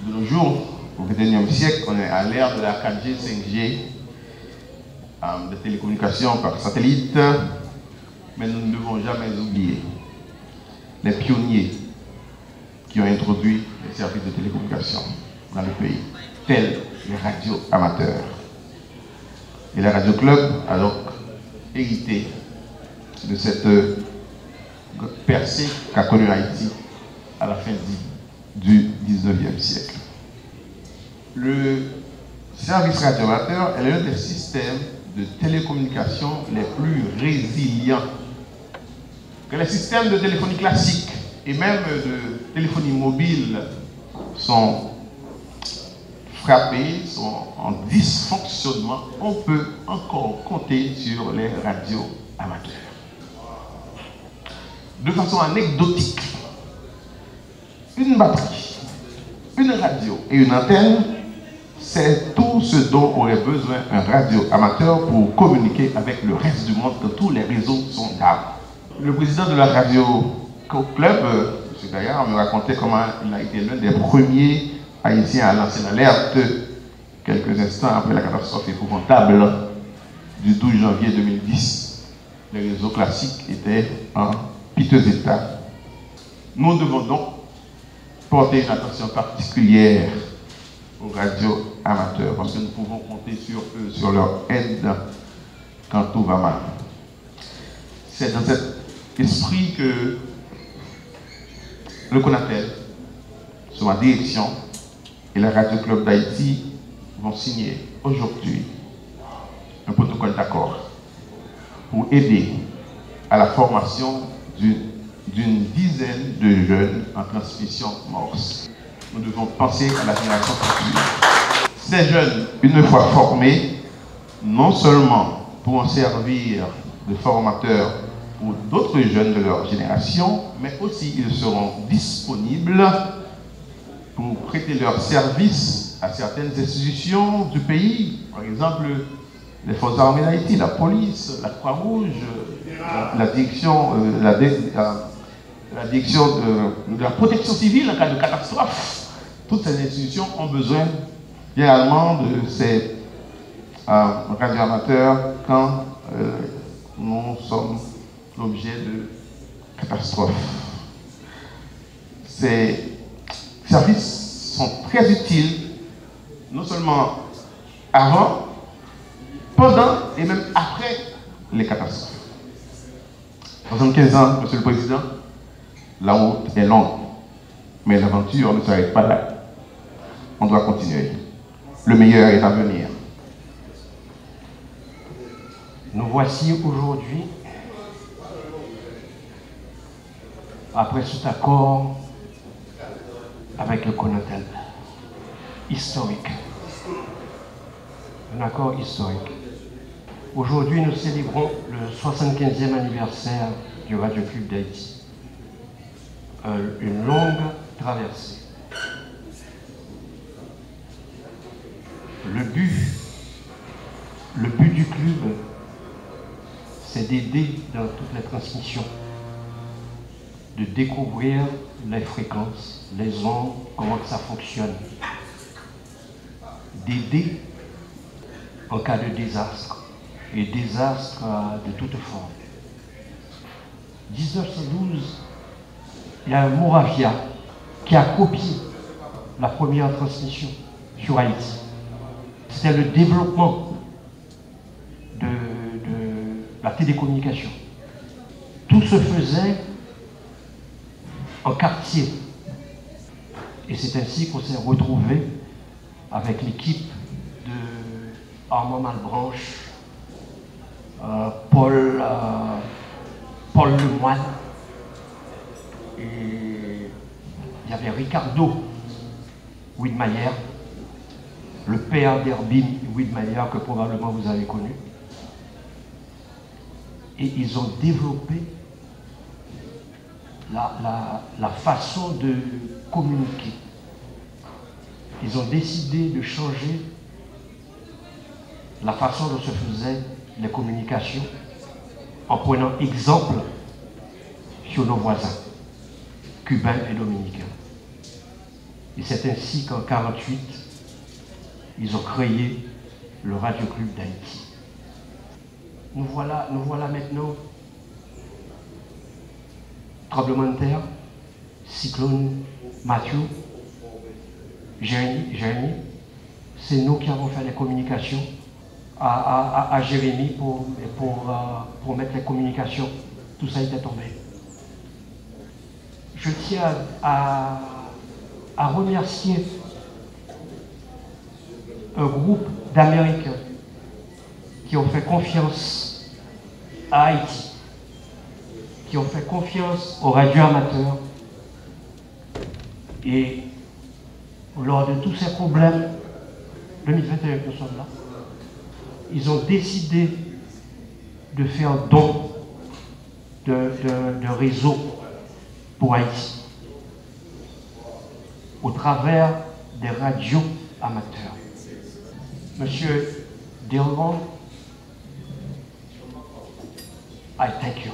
De nos jours, au XXIe siècle, on est à l'ère de la 4G, 5G, de télécommunications par satellite, mais nous ne devons jamais oublier les pionniers qui ont introduit les services de télécommunication dans le pays, tels les radios amateurs. Et la Radio Club a donc hérité de cette percée qu'a connue Haïti à la fin du 19e siècle. Le service radio amateur est l'un des systèmes de télécommunication les plus résilients que les systèmes de téléphonie classique et même de téléphonie mobile sont frappés, sont en dysfonctionnement. On peut encore compter sur les radios amateurs. De façon anecdotique, une batterie, une radio et une antenne, c'est tout ce dont aurait besoin un radio amateur pour communiquer avec le reste du monde, que tous les réseaux sont d'armes. Le président de la Radio Club, M. Gaillard, me racontait comment il a été l'un des premiers Haïtiens à lancer l'alerte quelques instants après la catastrophe épouvantable du 12 janvier 2010. Les réseaux classiques étaient en piteux état. Nous devons donc porter une attention particulière aux radios amateurs, parce que nous pouvons compter sur eux, sur leur aide quand tout va mal. C'est dans cet esprit que le CONATEL, sous ma direction, et la Radio Club d'Haïti vont signer aujourd'hui un protocole d'accord pour aider à la formation d'une dizaine de jeunes en transmission morse. Nous devons penser à la génération future. Ces jeunes, une fois formés, non seulement pourront servir de formateurs pour d'autres jeunes de leur génération, mais aussi ils seront disponibles pour prêter leurs services à certaines institutions du pays, par exemple les forces armées d'Haïti, la police, la Croix-Rouge, la direction de la protection civile en cas de catastrophe. Toutes ces institutions ont besoin généralement de ces radioamateurs quand nous sommes l'objet de catastrophes. Ces services sont très utiles, non seulement avant, pendant et même après les catastrophes. 75 ans, Monsieur le Président, la route est longue, mais l'aventure ne s'arrête pas là. On doit continuer. Le meilleur est à venir. Nous voici aujourd'hui, après cet accord avec le CONATEL, historique. Un accord historique. Aujourd'hui, nous célébrons le 75e anniversaire du Radio Club d'Haïti. Une longue traversée. Le but du club, c'est d'aider dans toutes les transmissions, de découvrir les fréquences, les ondes, comment ça fonctionne, d'aider en cas de désastre, et désastre de toute forme. 1912, il y a un Moravia qui a copié la première transmission sur Haïti. C'était le développement de la télécommunication. Tout se faisait en quartier. Et c'est ainsi qu'on s'est retrouvé avec l'équipe de Armand Malbranche, Paul Lemoine, et il y avait Ricardo Widmayer, le père d'Herbin Widmayer que probablement vous avez connu. Et ils ont développé la façon de communiquer. Ils ont décidé de changer la façon dont se faisaient les communications en prenant exemple sur nos voisins, cubains et dominicains. Et c'est ainsi qu'en 1948, ils ont créé le Radio Club d'Haïti. Nous voilà maintenant, tremblement de terre, cyclone Mathieu, Jérémy, c'est nous qui avons fait les communications à Jérémy pour mettre les communications. Tout ça était tombé. Je tiens à remercier un groupe d'Américains qui ont fait confiance à Haïti, qui ont fait confiance aux radios amateurs. Et lors de tous ces problèmes, 2021 nous sommes là, ils ont décidé de faire don de réseau pour Haïti au travers des radios amateurs. Monsieur Delron, I thank you.